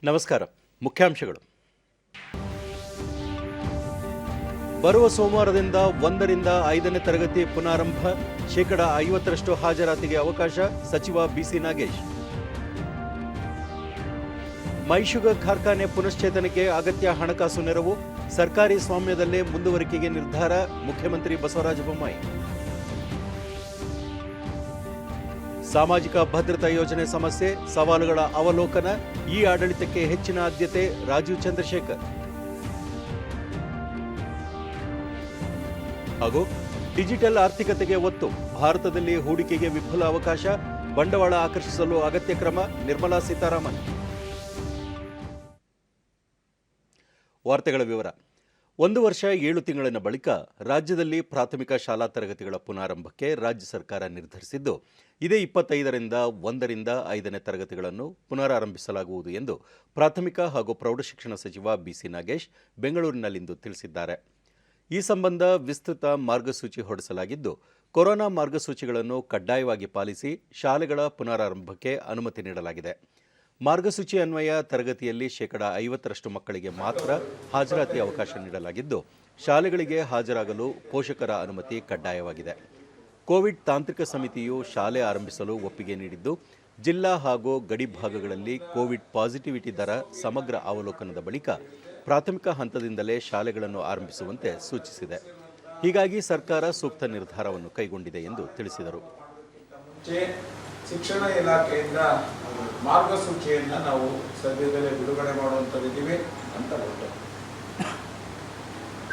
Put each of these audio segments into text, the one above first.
ನಮಸ್ಕಾರ. ಮುಖ್ಯಾಂಶಗಳು. ಬರುವ ಸೋಮವಾರದಿಂದ 1ರಿಂದ 5ನೇ ತರಗತಿ ಪುನಾರಂಭ. ಶೇಕಡಾ 50ರಷ್ಟು ಹಾಜರಾತಿಗೆ ಅವಕಾಶ. ಸಚಿವ ಬಿಸಿ ನಾಗೇಶ್. ಮೈಶುಗರ್ ಕಾರ್ಖಾನೆ ಪುನಶ್ಚೇತನಕ್ಕೆ ಅಗತ್ಯ ಹಣಕಾಸು ನೆರವು. ಸರ್ಕಾರಿ ಸ್ವಾಮ್ಯದಲ್ಲೇ ಮುಂದುವರಿಕೆಗೆ ನಿರ್ಧಾರ. ಮುಖ್ಯಮಂತ್ರಿ ಬಸವರಾಜ ಬೊಮ್ಮಾಯಿ. ಸಾಮಾಜಿಕ ಭದ್ರತಾ ಯೋಜನೆ ಸಮಸ್ಯೆ, ಸವಾಲುಗಳ ಅವಲೋಕನ. ಈ ಆಡಳಿತಕ್ಕೆ ಹೆಚ್ಚಿನ ಆದ್ಯತೆ. ರಾಜೀವ್ ಚಂದ್ರಶೇಖರ್. ಹಾಗೂ ಡಿಜಿಟಲ್ ಆರ್ಥಿಕತೆಗೆ ಒತ್ತು. ಭಾರತದಲ್ಲಿ ಹೂಡಿಕೆಗೆ ವಿಪುಲ ಅವಕಾಶ. ಬಂಡವಾಳ ಆಕರ್ಷಿಸಲು ಅಗತ್ಯ ಕ್ರಮ. ನಿರ್ಮಲಾ ಸೀತಾರಾಮನ್. ವಾರ್ತೆಗಳ ವಿವರ. 1 ವರ್ಷ 7 ತಿಂಗಳಿನ ಬಳಿಕ ರಾಜ್ಯದಲ್ಲಿ ಪ್ರಾಥಮಿಕ ಶಾಲಾ ತರಗತಿಗಳ ಪುನಾರಂಭಕ್ಕೆ ರಾಜ್ಯ ಸರ್ಕಾರ ನಿರ್ಧರಿಸಿದ್ದು, ಇದೇ 25ರಿಂದ 1ರಿಂದ 5ನೇ ತರಗತಿಗಳನ್ನು ಪುನರಾರಂಭಿಸಲಾಗುವುದು ಎಂದು ಪ್ರಾಥಮಿಕ ಹಾಗೂ ಪ್ರೌಢಶಿಕ್ಷಣ ಸಚಿವ ಬಿಸಿ ನಾಗೇಶ್ ಬೆಂಗಳೂರಿನಲ್ಲಿಂದು ತಿಳಿಸಿದ್ದಾರೆ. ಈ ಸಂಬಂಧ ವಿಸ್ತೃತ ಮಾರ್ಗಸೂಚಿ ಹೊರಡಿಸಲಾಗಿದ್ದು, ಕೊರೋನಾ ಮಾರ್ಗಸೂಚಿಗಳನ್ನು ಕಡ್ಡಾಯವಾಗಿ ಪಾಲಿಸಿ ಶಾಲೆಗಳ ಪುನರಾರಂಭಕ್ಕೆ ಅನುಮತಿ ನೀಡಲಾಗಿದೆ. ಮಾರ್ಗಸೂಚಿ ಅನ್ವಯ ತರಗತಿಯಲ್ಲಿ ಶೇಕಡಾ 50ರಷ್ಟು ಮಕ್ಕಳಿಗೆ ಮಾತ್ರ ಹಾಜರಾತಿ ಅವಕಾಶ ನೀಡಲಾಗಿದ್ದು, ಶಾಲೆಗಳಿಗೆ ಹಾಜರಾಗಲು ಪೋಷಕರ ಅನುಮತಿ ಕಡ್ಡಾಯವಾಗಿದೆ. ಕೋವಿಡ್ ತಾಂತ್ರಿಕ ಸಮಿತಿಯು ಶಾಲೆ ಆರಂಭಿಸಲು ಒಪ್ಪಿಗೆ ನೀಡಿದ್ದು, ಜಿಲ್ಲಾ ಹಾಗೂ ಗಡಿ ಭಾಗಗಳಲ್ಲಿ ಕೋವಿಡ್ ಪಾಸಿಟಿವಿಟಿ ದರ ಸಮಗ್ರ ಅವಲೋಕನದ ಬಳಿಕ ಪ್ರಾಥಮಿಕ ಹಂತದಿಂದಲೇ ಶಾಲೆಗಳನ್ನು ಆರಂಭಿಸುವಂತೆ ಸೂಚಿಸಿದೆ. ಹೀಗಾಗಿ ಸರ್ಕಾರ ಸೂಕ್ತ ನಿರ್ಧಾರವನ್ನು ಕೈಗೊಂಡಿದೆ ಎಂದು ತಿಳಿಸಿದರು. ಶಿಕ್ಷಣ ಇಲಾಖೆಯಿಂದ ಮಾರ್ಗಸೂಚಿಯನ್ನು ನಾವು ಸದ್ಯದಲ್ಲೇ ಬಿಡುಗಡೆ ಮಾಡುವಂಥದ್ದಿದ್ದೀವಿ ಅಂತ ಹೊರಟು.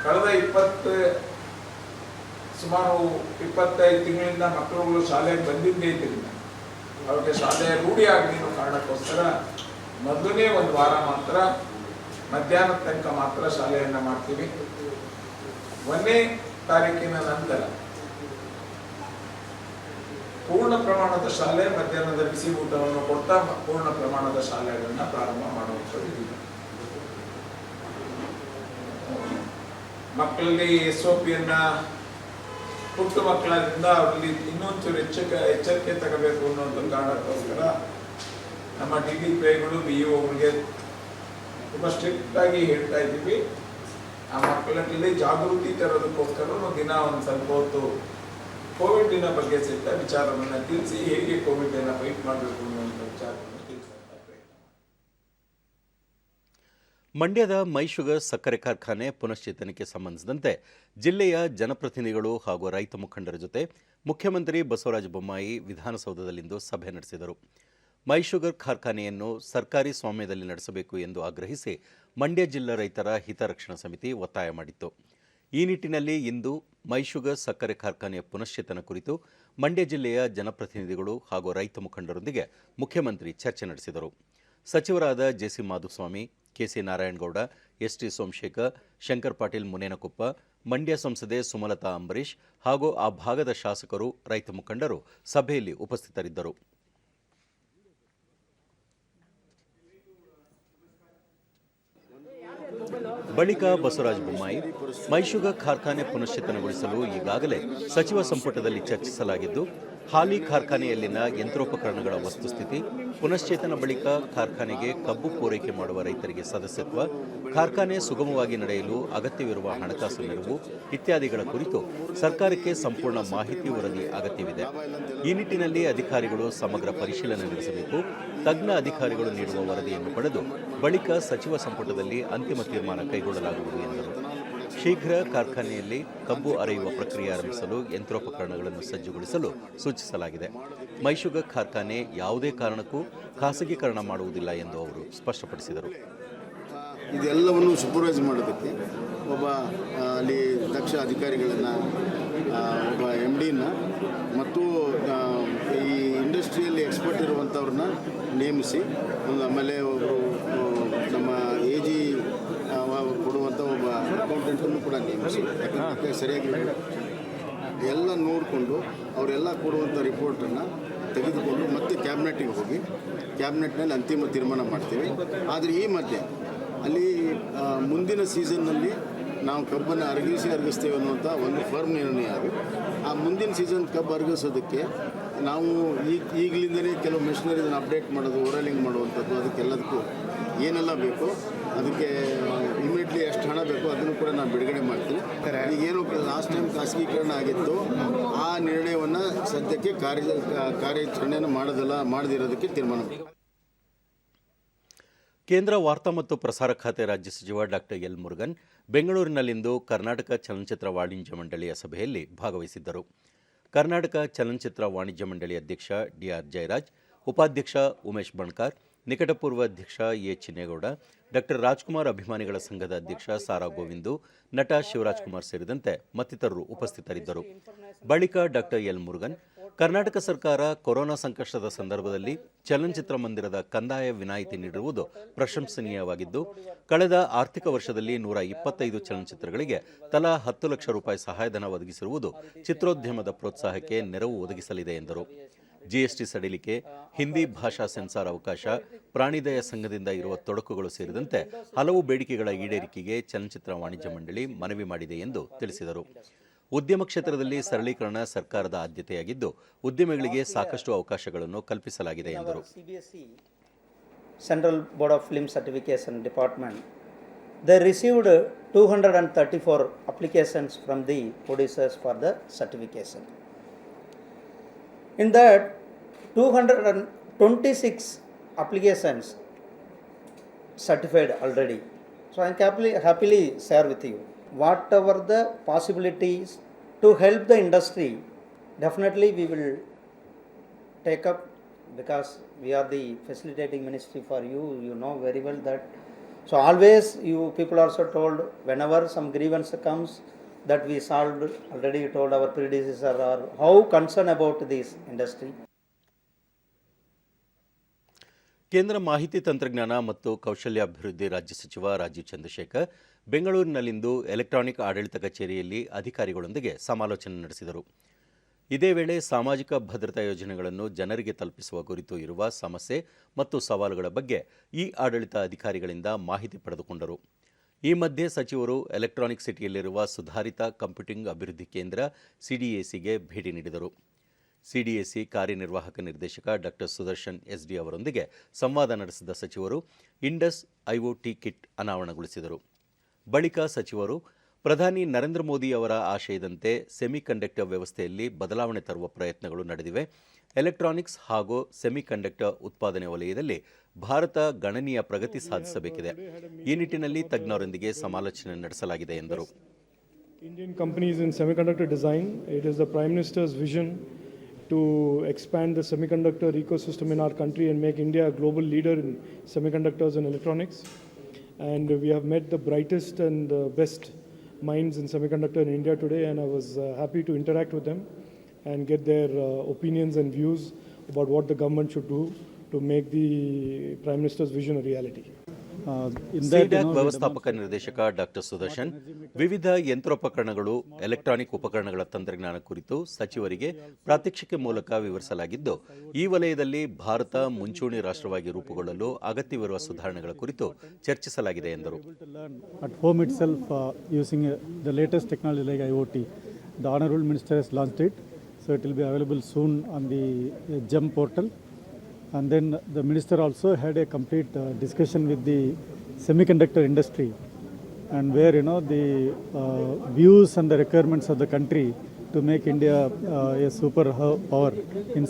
ಕಳೆದ ಸುಮಾರು 25 ತಿಂಗಳಿಂದ ಮಕ್ಕಳುಗಳು ಶಾಲೆಗೆ ಬಂದಿದ್ದೇ ಇದ್ದಿಲ್ಲ. ಅವ್ರಿಗೆ ಶಾಲೆ ರೂಢಿ ಆಗಲಿ ಅನ್ನೋ ಕಾರಣಕ್ಕೋಸ್ಕರ ಮೊದಲನೇ 1 ವಾರ ಮಾತ್ರ ಮಧ್ಯಾಹ್ನದ ತನಕ ಮಾತ್ರ ಶಾಲೆಯನ್ನು ಮಾಡ್ತೀವಿ. 1ನೇ ತಾರೀಕಿನ ನಂತರ ಪೂರ್ಣ ಪ್ರಮಾಣದ ಶಾಲೆ, ಮಧ್ಯಾಹ್ನದ ಬಿಸಿ ಊಟವನ್ನು ಕೊಡ್ತಾ ಪೂರ್ಣ ಪ್ರಮಾಣದ ಶಾಲೆಗಳನ್ನ ಪ್ರಾರಂಭ ಮಾಡುವಂಥದ್ದು. ಮಕ್ಕಳಲ್ಲಿ SOPಯನ್ನ ಪುಟ್ಟ ಮಕ್ಕಳದಿಂದ ಅವರಲ್ಲಿ ಇನ್ನೊಂಚೂರು ಎಚ್ಚರಿಕೆ ತಗೋಬೇಕು ಅನ್ನೋ ಕಾರಣಕ್ಕೋಸ್ಕರ ನಮ್ಮ DDPIಗಳು BEOಗಳಿಗೆ ತುಂಬಾ ಸ್ಟ್ರಿಕ್ಟ್ ಆಗಿ ಹೇಳ್ತಾ ಇದ್ದೀವಿ. ಆ ಮಕ್ಕಳಲ್ಲಿ ಜಾಗೃತಿ ತರೋದಕ್ಕೋಸ್ಕರ ದಿನ ಒಂದು ಸ್ವಲ್ಪ ಹೊತ್ತು ಕೋವಿಡ್ನ ಬಗ್ಗೆ ಸಹಿತ ವಿಚಾರವನ್ನು ತಿಳಿಸಿ ಹೇಗೆ ಕೋವಿಡ್ ಫೈಟ್ ಮಾಡಬೇಕು ಅನ್ನುವಂಥ ವಿಚಾರವನ್ನು ತಿಳಿಸುವಂತ ಪ್ರಯತ್ನ. ಮಂಡ್ಯದ ಮೈಶುಗರ್ ಸಕ್ಕರೆ ಕಾರ್ಖಾನೆ ಪುನಶ್ಚೇತನಕ್ಕೆ ಸಂಬಂಧಿಸಿದಂತೆ ಜಿಲ್ಲೆಯ ಜನಪ್ರತಿನಿಧಿಗಳು ಹಾಗೂ ರೈತ ಮುಖಂಡರ ಜೊತೆ ಮುಖ್ಯಮಂತ್ರಿ ಬಸವರಾಜ ಬೊಮ್ಮಾಯಿ ವಿಧಾನಸೌಧದಲ್ಲಿಂದು ಸಭೆ ನಡೆಸಿದರು. ಮೈಶುಗರ್ ಕಾರ್ಖಾನೆಯನ್ನು ಸರ್ಕಾರಿ ಸ್ವಾಮ್ಯದಲ್ಲಿ ನಡೆಸಬೇಕು ಎಂದು ಆಗ್ರಹಿಸಿ ಮಂಡ್ಯ ಜಿಲ್ಲಾ ರೈತರ ಹಿತರಕ್ಷಣಾ ಸಮಿತಿ ಒತ್ತಾಯ ಮಾಡಿತ್ತು. ಈ ನಿಟ್ಟಿನಲ್ಲಿ ಇಂದು ಮೈಶುಗರ್ ಸಕ್ಕರೆ ಕಾರ್ಖಾನೆಯ ಪುನಶ್ಚೇತನ ಕುರಿತು ಮಂಡ್ಯ ಜಿಲ್ಲೆಯ ಜನಪ್ರತಿನಿಧಿಗಳು ಹಾಗೂ ರೈತ ಮುಖಂಡರೊಂದಿಗೆ ಮುಖ್ಯಮಂತ್ರಿ ಚರ್ಚೆ ನಡೆಸಿದರು. ಸಚಿವರಾದ JC Madhuswamy, KC Narayanagowda, ST Somashekar, Shankar Patil Munenakoppa, Mandya ಸಂಸದೆ ಸುಮಲತಾ ಅಂಬರೀಶ್ ಹಾಗೂ ಆ ಭಾಗದ ಶಾಸಕರು, ರೈತ ಮುಖಂಡರು ಸಭೆಯಲ್ಲಿ ಉಪಸ್ಥಿತರಿದ್ದರು. ಬಳಿಕ ಬಸವರಾಜ ಬೊಮ್ಮಾಯಿ, ಮೈಶುಗರ್ ಕಾರ್ಖಾನೆ ಪುನಶ್ಚೇತನಗೊಳಿಸಲು ಈಗಾಗಲೇ ಸಚಿವ ಸಂಪುಟದಲ್ಲಿ ಚರ್ಚಿಸಲಾಗಿದ್ದು, ಹಾಲಿ ಕಾರ್ಖಾನೆಯಲ್ಲಿನ ಯಂತ್ರೋಪಕರಣಗಳ ವಸ್ತುಸ್ಥಿತಿ, ಪುನಶ್ಚೇತನ ಬಳಿಕ ಕಾರ್ಖಾನೆಗೆ ಕಬ್ಬು ಪೂರೈಕೆ ಮಾಡುವ ರೈತರಿಗೆ ಸದಸ್ಯತ್ವ, ಕಾರ್ಖಾನೆ ಸುಗಮವಾಗಿ ನಡೆಯಲು ಅಗತ್ಯವಿರುವ ಹಣಕಾಸು ನೆರವು ಇತ್ಯಾದಿಗಳ ಕುರಿತು ಸರ್ಕಾರಕ್ಕೆ ಸಂಪೂರ್ಣ ಮಾಹಿತಿ ವರದಿ ಅಗತ್ಯವಿದೆ. ಈ ನಿಟ್ಟಿನಲ್ಲಿ ಅಧಿಕಾರಿಗಳು ಸಮಗ್ರ ಪರಿಶೀಲನೆ ನಡೆಸಬೇಕು. ತಜ್ಞ ಅಧಿಕಾರಿಗಳು ನೀಡುವ ವರದಿಯನ್ನು ಪಡೆದು ಬಳಿಕ ಸಚಿವ ಸಂಪುಟದಲ್ಲಿ ಅಂತಿಮ ತೀರ್ಮಾನ ಕೈಗೊಳ್ಳಲಾಗುವುದು ಎಂದರು. ಶೀಘ್ರ ಕಾರ್ಖಾನೆಯಲ್ಲಿ ಕಬ್ಬು ಅರೆಯುವ ಪ್ರಕ್ರಿಯೆ ಆರಂಭಿಸಲು ಯಂತ್ರೋಪಕರಣಗಳನ್ನು ಸಜ್ಜುಗೊಳಿಸಲು ಸೂಚಿಸಲಾಗಿದೆ. ಮೈಶುಗರ್ ಕಾರ್ಖಾನೆ ಯಾವುದೇ ಕಾರಣಕ್ಕೂ ಖಾಸಗೀಕರಣ ಮಾಡುವುದಿಲ್ಲ ಎಂದು ಅವರು ಸ್ಪಷ್ಟಪಡಿಸಿದರು. ಇದೆಲ್ಲವನ್ನು ಸೂಪರ್ವೈಸ್ ಮಾಡೋದಕ್ಕೆ ಒಬ್ಬ ಅಲ್ಲಿ ದಕ್ಷ ಅಧಿಕಾರಿಗಳನ್ನು, ಒಬ್ಬ MDನ ಮತ್ತು ಈ ಇಂಡಸ್ಟ್ರಿಯಲ್ಲಿ ಎಕ್ಸ್ಪರ್ಟ್ ಇರುವಂಥವ್ರನ್ನ ನೇಮಿಸಿ, ಆಮೇಲೆ ಒಬ್ಬರು ನಮ್ಮ AG ಕೊಡುವಂಥ ಒಬ್ಬ ಅಕೌಂಟೆಂಟನ್ನು ಕೂಡ ನೇಮಿಸಿ, ಯಾಕಂದರೆ ಸರಿಯಾಗಿ ಎಲ್ಲ ನೋಡಿಕೊಂಡು ಅವರೆಲ್ಲ ಕೊಡುವಂಥ ರಿಪೋರ್ಟನ್ನು ತೆಗೆದುಕೊಂಡು ಮತ್ತೆ ಕ್ಯಾಬಿನೆಟ್ಟಿಗೆ ಹೋಗಿ ಕ್ಯಾಬಿನೆಟ್ನಲ್ಲಿ ಅಂತಿಮ ತೀರ್ಮಾನ ಮಾಡ್ತೀವಿ. ಆದರೆ ಈ ಮಧ್ಯೆ ಅಲ್ಲಿ ಮುಂದಿನ ಸೀಸನ್ನಲ್ಲಿ ನಾವು ಕಬ್ಬನ್ನು ಅರಗಿಸ್ತೇವೆ ಅನ್ನುವಂಥ ಒಂದು ಫರ್ಮ್ ನಿರ್ಣಯ ಅದು. ಆ ಮುಂದಿನ ಸೀಸನ್ ಕಬ್ಬು ಅರಗಿಸೋದಕ್ಕೆ ನಾವು ಈಗಲಿಂದಲೇ ಕೆಲವು ಮೆಷಿನರಿನ ಅಪ್ಡೇಟ್ ಮಾಡೋದು, ಓರಲಿಂಗ್ ಮಾಡುವಂಥದ್ದು, ಅದಕ್ಕೆಲ್ಲದಕ್ಕೂ ಏನೆಲ್ಲ ಬೇಕೋ ಅದಕ್ಕೆ ಇಮಿಡಿಯೇಟ್ಲಿ ಎಷ್ಟು ಹಣ ಬೇಕೋ ಅದನ್ನು ಕೂಡ ನಾನು ಬಿಡುಗಡೆ ಮಾಡ್ತೀನಿ. ಈಗೇನು ಲಾಸ್ಟ್ ಟೈಮ್ ಖಾಸಗೀಕರಣ ಆಗಿತ್ತು ಆ ನಿರ್ಣಯವನ್ನು ಸದ್ಯಕ್ಕೆ ಕಾರ್ಯಾಚರಣೆಯನ್ನು ಮಾಡದಿರೋದಕ್ಕೆ ತೀರ್ಮಾನ ಮಾಡಿದೆ. ಕೇಂದ್ರ ವಾರ್ತಾ ಮತ್ತು ಪ್ರಸಾರ ಖಾತೆ ರಾಜ್ಯ ಸಚಿವ ಡಾಕ್ಟರ್ ಎಲ್ ಮುರುಗನ್ ಬೆಂಗಳೂರಿನಲ್ಲಿಂದು ಕರ್ನಾಟಕ ಚಲನಚಿತ್ರ ವಾಣಿಜ್ಯ ಮಂಡಳಿಯ ಸಭೆಯಲ್ಲಿ ಭಾಗವಹಿಸಿದ್ದರು. ಕರ್ನಾಟಕ ಚಲನಚಿತ್ರ ವಾಣಿಜ್ಯ ಮಂಡಳಿ ಅಧ್ಯಕ್ಷ ಡಿಆರ್ ಜಯರಾಜ್, ಉಪಾಧ್ಯಕ್ಷ ಉಮೇಶ್ ಬಣ್ಕಾರ್, ನಿಕಟಪೂರ್ವ ಅಧ್ಯಕ್ಷ ಎ ಚಿನ್ನೇಗೌಡ, ಡಾಕ್ಟರ್ ರಾಜ್ಕುಮಾರ್ ಅಭಿಮಾನಿಗಳ ಸಂಘದ ಅಧ್ಯಕ್ಷ ಸಾರಾ ಗೋವಿಂದು, ನಟ ಶಿವರಾಜ್ ಕುಮಾರ್ ಸೇರಿದಂತೆ ಮತ್ತಿತರರು ಉಪಸ್ಥಿತರಿದ್ದರು. ಬಳಿಕ ಡಾಕ್ಟರ್ ಎಲ್ ಮುರುಗನ್, ಕರ್ನಾಟಕ ಸರ್ಕಾರ ಕೊರೋನಾ ಸಂಕಷ್ಟದ ಸಂದರ್ಭದಲ್ಲಿ ಚಲನಚಿತ್ರ ಮಂದಿರದ ಕಂದಾಯ ವಿನಾಯಿತಿ ನೀಡಿರುವುದು ಪ್ರಶಂಸನೀಯವಾಗಿದ್ದು, ಕಳೆದ ಆರ್ಥಿಕ ವರ್ಷದಲ್ಲಿ 125 ಚಲನಚಿತ್ರಗಳಿಗೆ ತಲಾ 10 ಲಕ್ಷ ರೂಪಾಯಿ ಸಹಾಯಧನ ಒದಗಿಸಿರುವುದು ಚಿತ್ರೋದ್ಯಮದ ಪ್ರೋತ್ಸಾಹಕ್ಕೆ ನೆರವು ಒದಗಿಸಲಿದೆ ಎಂದರು. ಜಿಎಸ್ಟಿ ಸಡಿಲಿಕೆ, ಹಿಂದಿ ಭಾಷಾ ಸೆನ್ಸಾರ್ ಅವಕಾಶ, ಪ್ರಾಣಿದಯ ಸಂಘದಿಂದ ಇರುವ ತೊಡಕುಗಳು ಸೇರಿದಂತೆ ಹಲವು ಬೇಡಿಕೆಗಳ ಈಡೇರಿಕೆಗೆ ಚಲನಚಿತ್ರ ವಾಣಿಜ್ಯ ಮಂಡಳಿ ಮನವಿ ಮಾಡಿದೆ ಎಂದು ತಿಳಿಸಿದರು. ಉದ್ಯಮ ಕ್ಷೇತ್ರದಲ್ಲಿ ಸರಳೀಕರಣ ಸರ್ಕಾರದ ಆದ್ಯತೆಯಾಗಿದ್ದು, ಉದ್ಯಮಿಗಳಿಗೆ ಸಾಕಷ್ಟು ಅವಕಾಶಗಳನ್ನು ಕಲ್ಪಿಸಲಾಗಿದೆ ಎಂದರು. Central Board of Film Certification Department, they received 234 applications from the producers for the certification. In that, 226 applications certified already. So I can happily share with you. Whatever the possibilities to help the industry, definitely we will take up, because we are the facilitating ministry for you. You know very well that. So always you people also told whenever some grievance comes, that we solved. Already you told our predecessor are how concerned about this industry. ಕೇಂದ್ರ ಮಾಹಿತಿ ತಂತ್ರಜ್ಞಾನ ಮತ್ತು ಕೌಶಲ್ಯಾಭಿವೃದ್ಧಿ ರಾಜ್ಯ ಸಚಿವ ರಾಜೀವ್ ಚಂದ್ರಶೇಖರ್ ಬೆಂಗಳೂರಿನಲ್ಲಿಂದು electronic ಆಡಳಿತ ಕಚೇರಿಯಲ್ಲಿ ಅಧಿಕಾರಿಗಳೊಂದಿಗೆ ಸಮಾಲೋಚನೆ ನಡೆಸಿದರು. ಇದೇ ವೇಳೆ ಸಾಮಾಜಿಕ ಭದ್ರತಾ ಯೋಜನೆಗಳನ್ನು ಜನರಿಗೆ ತಲುಪಿಸುವ ಕುರಿತು ಇರುವ ಸಮಸ್ಯೆ ಮತ್ತು ಸವಾಲುಗಳ ಬಗ್ಗೆ ಈ ಆಡಳಿತ ಅಧಿಕಾರಿಗಳಿಂದ ಮಾಹಿತಿ ಪಡೆದುಕೊಂಡರು. ಈ ಮಧ್ಯೆ ಸಚಿವರು ಎಲೆಕ್ಟ್ರಾನಿಕ್ ಸಿಟಿಯಲ್ಲಿರುವ ಸುಧಾರಿತ ಕಂಪ್ಯೂಟಿಂಗ್ ಅಭಿವೃದ್ಧಿ ಕೇಂದ್ರ ಸಿಡಿಎಸಿಗೆ ಭೇಟಿ ನೀಡಿದರು. ಸಿಡಿಎಸಿ ಕಾರ್ಯನಿರ್ವಾಹಕ ನಿರ್ದೇಶಕ ಡಾಕ್ಟರ್ ಸುದರ್ಶನ್ ಎಸ್ಡಿ ಅವರೊಂದಿಗೆ ಸಂವಾದ ನಡೆಸಿದ ಸಚಿವರು ಇಂಡಸ್ ಐಒಟಿ ಕಿಟ್ ಅನಾವರಣಗೊಳಿಸಿದರು. ಬಳಿಕ ಸಚಿವರು ಪ್ರಧಾನಿ ನರೇಂದ್ರ ಮೋದಿ ಅವರ ಆಶಯದಂತೆ ಸೆಮಿಕಂಡಕ್ಟರ್ ವ್ಯವಸ್ಥೆಯಲ್ಲಿ ಬದಲಾವಣೆ ತರುವ ಪ್ರಯತ್ನಗಳು ನಡೆದಿವೆ, ಎಲೆಕ್ಟ್ರಾನಿಕ್ಸ್ ಹಾಗೂ ಸೆಮಿಕಂಡಕ್ಟರ್ ಉತ್ಪಾದನೆ ವಲಯದಲ್ಲಿ ಭಾರತ ಗಣನೀಯ ಪ್ರಗತಿ ಸಾಧಿಸಬೇಕಿದೆ. ಈ ನಿಟ್ಟಿನಲ್ಲಿ ತಜ್ಞರೊಂದಿಗೆ ಸಮಾಲೋಚನೆ ನಡೆಸಲಾಗಿದೆ ಎಂದರು. Indian companies in semiconductor design, it is the Prime Minister's vision to expand the semiconductor ecosystem in our country and make India a global leader in semiconductors and electronics. And we have met the brightest and best minds in semiconductor in India today, and I was happy to interact with them and get their opinions and views about what the government should do to make the Prime Minister's vision a reality. CDAC ವ್ಯವಸ್ಥಾಪಕ ನಿರ್ದೇಶಕ doctor Sudarshan ವಿವಿಧ ಯಂತ್ರೋಪಕರಣಗಳು, electronic ಉಪಕರಣಗಳ ತಂತ್ರಜ್ಞಾನ ಕುರಿತು ಸಚಿವರಿಗೆ ಪ್ರಾತ್ಯಕ್ಷಿಕೆ ಮೂಲಕ ವಿವರಿಸಲಾಗಿದ್ದು, ಈ ವಲಯದಲ್ಲಿ ಭಾರತ ಮುಂಚೂಣಿ ರಾಷ್ಟ್ರವಾಗಿ ರೂಪುಗೊಳ್ಳಲು ಅಗತ್ಯವಿರುವ ಸುಧಾರಣೆಗಳ ಕುರಿತು ಚರ್ಚಿಸಲಾಗಿದೆ ಎಂದರು. At home itself, using the latest technology like IoT, the Honorable Minister has launched it, so it will be available soon on the GEM portal. And then the minister also had a complete discussion with the semiconductor industry, and where the views and the requirements of the country to make India a super power in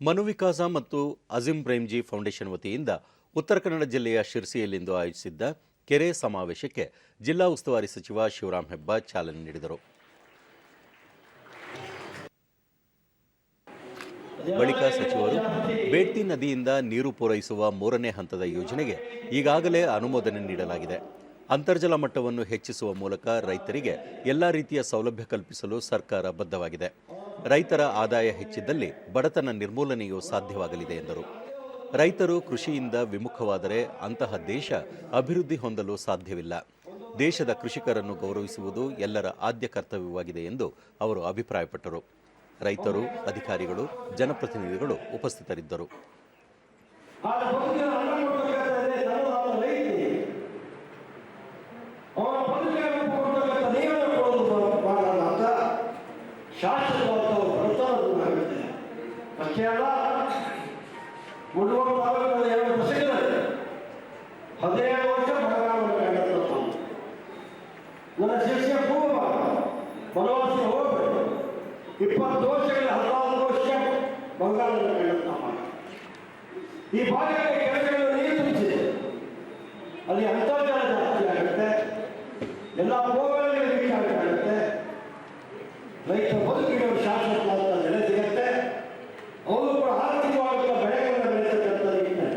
Manu ವಿಕಾಸ ಮತ್ತು Azim Premji foundation ವತಿಯಿಂದ ಉತ್ತರ ಕನ್ನಡ ಜಿಲ್ಲೆಯ ಶಿರಸಿಯಲ್ಲಿಂದು ಆಯೋಜಿಸಿದ್ದ ಕೆರೆ ಸಮಾವೇಶಕ್ಕೆ ಜಿಲ್ಲಾ ಉಸ್ತುವಾರಿ ಸಚಿವ ಶಿವರಾಮ್ ಹೆಬ್ಬಾರ್ ಚಾಲನೆ ನೀಡಿದರು. ಬಳಿಕ ಸಚಿವರು ಬೇಡ್ತಿ ನದಿಯಿಂದ ನೀರು ಪೂರೈಸುವ 3ನೇ ಹಂತದ ಯೋಜನೆಗೆ ಈಗಾಗಲೇ ಅನುಮೋದನೆ ನೀಡಲಾಗಿದೆ. ಅಂತರ್ಜಲ ಮಟ್ಟವನ್ನು ಹೆಚ್ಚಿಸುವ ಮೂಲಕ ರೈತರಿಗೆ ಎಲ್ಲ ರೀತಿಯ ಸೌಲಭ್ಯ ಕಲ್ಪಿಸಲು ಸರ್ಕಾರ ಬದ್ಧವಾಗಿದೆ. ರೈತರ ಆದಾಯ ಹೆಚ್ಚಿದ್ದಲ್ಲಿ ಬಡತನ ನಿರ್ಮೂಲನೆಯೂ ಸಾಧ್ಯವಾಗಲಿದೆ ಎಂದರು. ರೈತರು ಕೃಷಿಯಿಂದ ವಿಮುಖವಾದರೆ ಅಂತಹ ದೇಶ ಅಭಿವೃದ್ಧಿ ಹೊಂದಲು ಸಾಧ್ಯವಿಲ್ಲ. ದೇಶದ ಕೃಷಿಕರನ್ನು ಗೌರವಿಸುವುದು ಎಲ್ಲರ ಆದ್ಯ ಕರ್ತವ್ಯವಾಗಿದೆ ಎಂದು ಅವರು ಅಭಿಪ್ರಾಯಪಟ್ಟರು. ರೈತರು, ಅಧಿಕಾರಿಗಳು, ಜನಪ್ರತಿನಿಧಿಗಳು ಉಪಸ್ಥಿತರಿದ್ದರು. ಬರುತ್ತಾರೆ. ಅಷ್ಟೇ ಅಲ್ಲ, ಮುಂದುವರೆದ ತಾಲೂಕಿನಲ್ಲಿ 2 ಬಸ್ಗಳಿವೆ. 15 ವರ್ಷ ಬರಗಾಲವನ್ನು ಕಂಡಿರುತ್ತದೆ. ನನ್ನ ಶಿಷ್ಯ ಪೂರ್ವ ಬನವಾಸಿ ಹೋಗಬೇಕು. 20 ವರ್ಷಗಳ 14 ವರ್ಷ ಬಂಗಾಳವನ್ನು ಕಂಡಿರುತ್ತಾನೆ. ಈ ಭಾಗಕ್ಕೆ ಕೆಳಗಡೆ ನೀರು ತುಂಬಿಸಿದೆ. ಅಲ್ಲಿ ಅಂತರ್ಜಾಲ ಜಾಸ್ತಿ ಆಗುತ್ತೆ, ಎಲ್ಲ ರೋಗಗಳಿಗೆ ರೀಚ್ ಆಗುತ್ತೆ. ರೈತ ಬದುಕಿನ ಶಾಶ್ವತ ಬೆಳೆ ಸಿಗುತ್ತೆ. ಅವರು ಕೂಡ ಆರ್ಥಿಕವಾಗಿ ಬೆಳೆಗಳನ್ನು ಬೆಳೆಸತಕ್ಕಂಥದ್ದು.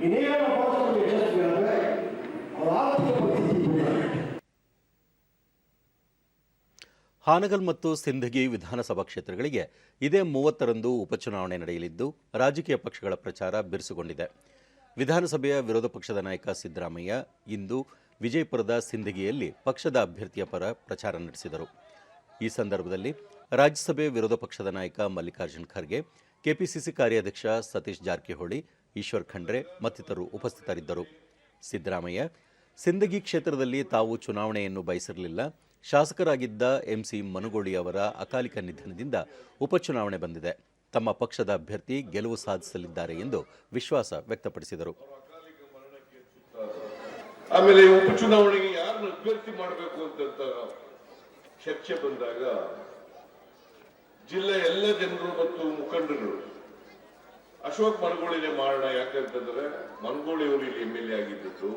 ಈ ನೀರನ್ನು ಬಳಸಲು ಯಶಸ್ವಿಯಾದರೆ ಅವರ ಆರ್ಥಿಕ ಪರಿಸ್ಥಿತಿ. ಹಾನಗಲ್ ಮತ್ತು ಸಿಂಧಗಿ ವಿಧಾನಸಭಾ ಕ್ಷೇತ್ರಗಳಿಗೆ ಇದೇ 30ರಂದು ಉಪಚುನಾವಣೆ ನಡೆಯಲಿದ್ದು ರಾಜಕೀಯ ಪಕ್ಷಗಳ ಪ್ರಚಾರ ಬಿರುಸುಗೊಂಡಿದೆ. ವಿಧಾನಸಭೆಯ ವಿರೋಧ ಪಕ್ಷದ ನಾಯಕ ಸಿದ್ದರಾಮಯ್ಯ ಇಂದು ವಿಜಯಪುರದ ಸಿಂಧಗಿಯಲ್ಲಿ ಪಕ್ಷದ ಅಭ್ಯರ್ಥಿಯ ಪರ ಪ್ರಚಾರ ನಡೆಸಿದರು. ಈ ಸಂದರ್ಭದಲ್ಲಿ ರಾಜ್ಯಸಭೆ ವಿರೋಧ ಪಕ್ಷದ ನಾಯಕ ಮಲ್ಲಿಕಾರ್ಜುನ್ ಖರ್ಗೆ, ಕೆಪಿಸಿಸಿ ಕಾರ್ಯಾಧ್ಯಕ್ಷ ಸತೀಶ್ ಜಾರಕಿಹೊಳಿ, ಈಶ್ವರ್ ಖಂಡ್ರೆ ಮತ್ತಿತರರು ಉಪಸ್ಥಿತರಿದ್ದರು. ಸಿದ್ದರಾಮಯ್ಯ, ಸಿಂಧಗಿ ಕ್ಷೇತ್ರದಲ್ಲಿ ತಾವು ಚುನಾವಣೆಯನ್ನು ಬಯಸಿರಲಿಲ್ಲ. ಶಾಸಕರಾಗಿದ್ದ ಎಂಸಿ ಮನುಗೋಳಿ ಅವರ ಅಕಾಲಿಕ ನಿಧನದಿಂದ ಉಪಚುನಾವಣೆ ಬಂದಿದೆ. ತಮ್ಮ ಪಕ್ಷದ ಅಭ್ಯರ್ಥಿ ಗೆಲುವು ಸಾಧಿಸಲಿದ್ದಾರೆ ಎಂದು ವಿಶ್ವಾಸ ವ್ಯಕ್ತಪಡಿಸಿದರು. ಆಮೇಲೆ ಉಪಚುನಾವಣೆಗೆ ಯಾರನ್ನು ಅಭ್ಯರ್ಥಿ ಮಾಡಬೇಕು ಅಂತ ಚರ್ಚೆ ಬಂದಾಗ ಜಿಲ್ಲೆಯ ಎಲ್ಲ ಜನರು ಮತ್ತು ಮುಖಂಡರು ಅಶೋಕ್ ಮನಗೋಳಿನೇ ಮಾಡೋಣ. ಯಾಕಂತಂದ್ರೆ ಮನಗೋಳಿ ಅವರು ಇಲ್ಲಿ MLA ಆಗಿದ್ದು,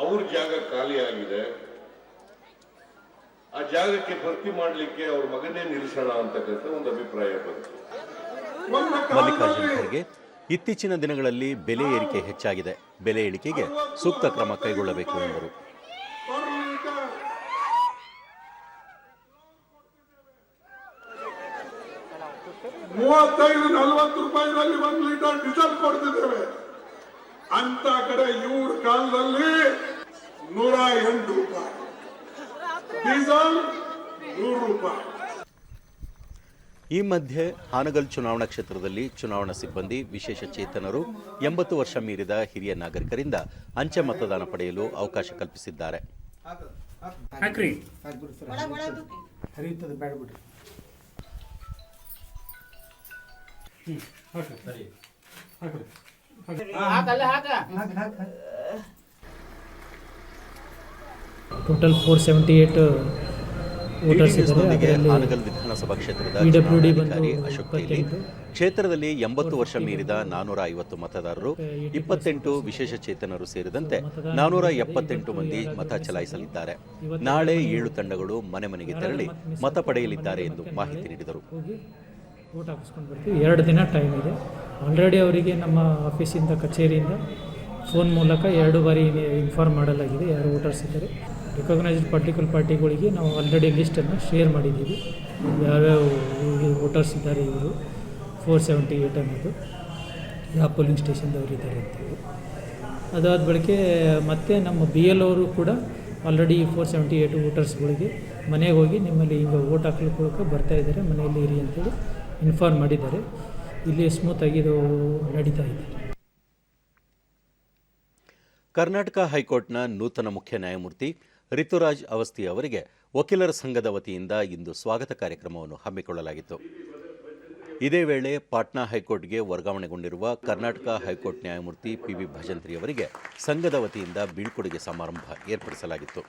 ಅವ್ರ ಜಾಗ ಖಾಲಿ ಆಗಿದೆ. ಆ ಜಾಗಕ್ಕೆ ಭರ್ತಿ ಮಾಡಲಿಕ್ಕೆ ಅವ್ರ ಮಗನೇ ನಿಲ್ಲಿಸೋಣ ಅಂತಕ್ಕಂಥ ಒಂದು ಅಭಿಪ್ರಾಯ ಬಂತು. ಮಲ್ಲಿಕಾರ್ಜುನ್ ಖರ್ಗೆ, ಇತ್ತೀಚಿನ ದಿನಗಳಲ್ಲಿ ಬೆಲೆ ಏರಿಕೆ ಹೆಚ್ಚಾಗಿದೆ. ಬೆಲೆ ಇಳಿಕೆಗೆ ಸೂಕ್ತ ಕ್ರಮ ಕೈಗೊಳ್ಳಬೇಕು ಎಂದರು. ₹35-40 1 ಲೀಟರ್ ಡೀಸೆಲ್ ಕೊಡ್ತಿದ್ದೇವೆ. ಅಂತ ಕಡೆ ಇವ್ರ ಕಾಲದಲ್ಲಿ ₹108, ಡೀಸೆಲ್ ₹100. ಈ ಮಧ್ಯೆ ಹಾನಗಲ್ ಚುನಾವಣಾ ಕ್ಷೇತ್ರದಲ್ಲಿ ಚುನಾವಣಾ ಸಿಬ್ಬಂದಿ, ವಿಶೇಷ ಚೇತನರು, 80 ವರ್ಷ ಮೀರಿದ ಹಿರಿಯ ನಾಗರಿಕರಿಂದ ಅಂಚೆ ಮತದಾನ ಪಡೆಯಲು ಅವಕಾಶ ಕಲ್ಪಿಸಿದ್ದಾರೆ. ಟೋಟಲ್ 478 ವೋಟರ್ಸ್ ಇದ್ದಾರೆ. ಹಾನಗಲ್ ವಿಧಾನಸಭಾ ಕ್ಷೇತ್ರದ ಚುನಾವಣಾಧಿಕಾರಿ ಅಶೋಕ್ ತೇಲಿ, ಕ್ಷೇತ್ರದಲ್ಲಿ 80 ವರ್ಷ ಮೀರಿದ 450 ಮತದಾರರು, 28 ವಿಶೇಷ ಚೇತನರು ಸೇರಿದಂತೆ 478 ಮಂದಿ ಮತ ಚಲಾಯಿಸಲಿದ್ದಾರೆ. ನಾಳೆ 7 ತಂಡಗಳು ಮನೆ ಮನೆಗೆ ತೆರಳಿ ಮತ ಪಡೆಯಲಿದ್ದಾರೆ ಎಂದು ಮಾಹಿತಿ ನೀಡಿದರು. ವೋಟ್ ಹಾಕಿಸ್ಕೊಂಡು ಬರ್ತೀವಿ. 2 ದಿನ ಟೈಮ್ ಇದೆ. ಆಲ್ರೆಡಿ ಅವರಿಗೆ ನಮ್ಮ ಆಫೀಸಿಂದ, ಕಚೇರಿಯಿಂದ ಫೋನ್ ಮೂಲಕ 2 ಬಾರಿ ಇನ್ಫಾರ್ಮ್ ಮಾಡಲಾಗಿದೆ ಯಾರು ವೋಟರ್ಸ್ ಇದ್ದಾರೆ. ರಿಕಗ್ನೈಸ್ಡ್ ಪೊಲಿಟಿಕಲ್ ಪಾರ್ಟಿಗಳಿಗೆ ನಾವು ಆಲ್ರೆಡಿ ಲಿಸ್ಟನ್ನು ಶೇರ್ ಮಾಡಿದ್ದೀವಿ. ಯಾವ್ಯಾವ ವೋಟರ್ಸ್ ಇದ್ದಾರೆ ಇವರು 478 ಅನ್ನೋದು, ಯಾವ ಪೋಲಿಂಗ್ ಸ್ಟೇಷನ್ದವರು ಇದ್ದಾರೆ ಅಂತೇಳಿ. ಅದಾದ ಬಳಿಕ ಮತ್ತೆ ನಮ್ಮ BL ಅವರು ಕೂಡ ಆಲ್ರೆಡಿ 478 ವೋಟರ್ಸ್ಗಳಿಗೆ ಮನೆಗೆ ಹೋಗಿ ನಿಮ್ಮಲ್ಲಿ ಈಗ ವೋಟ್ ಹಾಕ್ಲಿಕ್ಕೆ ಬರ್ತಾ ಇದ್ದಾರೆ, ಮನೆಯಲ್ಲಿ ಇರಿ ಅಂತೇಳಿ ಇನ್ಫಾರ್ಮ್ ಮಾಡಿದ್ದಾರೆ. ಇಲ್ಲಿ ಸ್ಮೂತಾಗಿ ಇದು ನಡೀತಾ ಇದೆ. ಕರ್ನಾಟಕ ಹೈಕೋರ್ಟ್ನ ನೂತನ ಮುಖ್ಯ ನ್ಯಾಯಮೂರ್ತಿ ರಿತುರಾಜ್ ಅವಸ್ಥಿ ಅವರಿಗೆ ವಕೀಲರ ಸಂಘದ ವತಿಯಿಂದ ಇಂದು ಸ್ವಾಗತ ಕಾರ್ಯಕ್ರಮವನ್ನು ಹಮ್ಮಿಕೊಳ್ಳಲಾಗಿತ್ತು. ಇದೇ ವೇಳೆ ಪಾಟ್ನಾ ಹೈಕೋರ್ಟ್ಗೆ ವರ್ಗಾವಣೆಗೊಂಡಿರುವ ಕರ್ನಾಟಕ ಹೈಕೋರ್ಟ್ ನ್ಯಾಯಮೂರ್ತಿ PV ಭಜಂತ್ರಿ ಅವರಿಗೆ ಸಂಘದ ವತಿಯಿಂದ ಬೀಳ್ಕೊಡುಗೆ ಸಮಾರಂಭ ಏರ್ಪಡಿಸಲಾಗಿತ್ತು.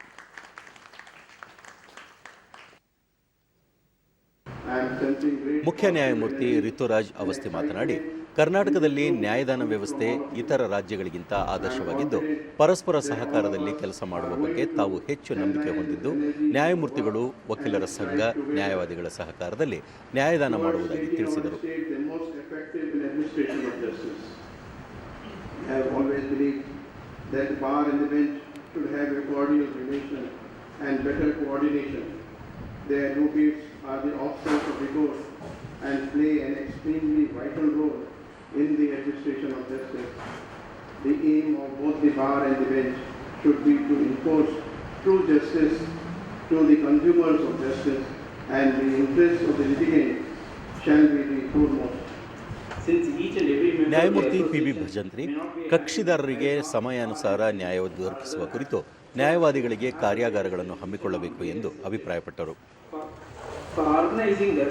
ಮುಖ್ಯ ನ್ಯಾಯಮೂರ್ತಿ ರಿತುರಾಜ್ ಅವಸ್ಥಿ ಮಾತನಾಡಿ, ಕರ್ನಾಟಕದಲ್ಲಿ ನ್ಯಾಯದಾನ ವ್ಯವಸ್ಥೆ ಇತರ ರಾಜ್ಯಗಳಿಗಿಂತ ಆದರ್ಶವಾಗಿದ್ದು, ಪರಸ್ಪರ ಸಹಕಾರದಲ್ಲಿ ಕೆಲಸ ಮಾಡುವ ಬಗ್ಗೆ ತಾವು ಹೆಚ್ಚು ನಂಬಿಕೆ ಹೊಂದಿದ್ದು, ನ್ಯಾಯಮೂರ್ತಿಗಳು, ವಕೀಲರ ಸಂಘ, ನ್ಯಾಯವಾದಿಗಳ ಸಹಕಾರದಲ್ಲಿ ನ್ಯಾಯದಾನ ಮಾಡುವುದಾಗಿ ತಿಳಿಸಿದರು. Their advocates are the officers of the court and play an extremely vital role in the administration of justice. The aim of both the bar and the bench should be to enforce true justice to the consumers of justice, and the interests of the litigant shall be the foremost. ನ್ಯಾಯಮೂರ್ತಿ PV Bhajantri ಕಕ್ಷಿದಾರರಿಗೆ ಸಮಯಾನುಸಾರ ನ್ಯಾಯ ದೊರಕಿಸುವ ಕುರಿತು ನ್ಯಾಯವಾದಿಗಳಿಗೆ ಕಾರ್ಯಾಗಾರಗಳನ್ನು ಹಮ್ಮಿಕೊಳ್ಳಬೇಕು ಎಂದು ಅಭಿಪ್ರಾಯಪಟ್ಟರು. organizing the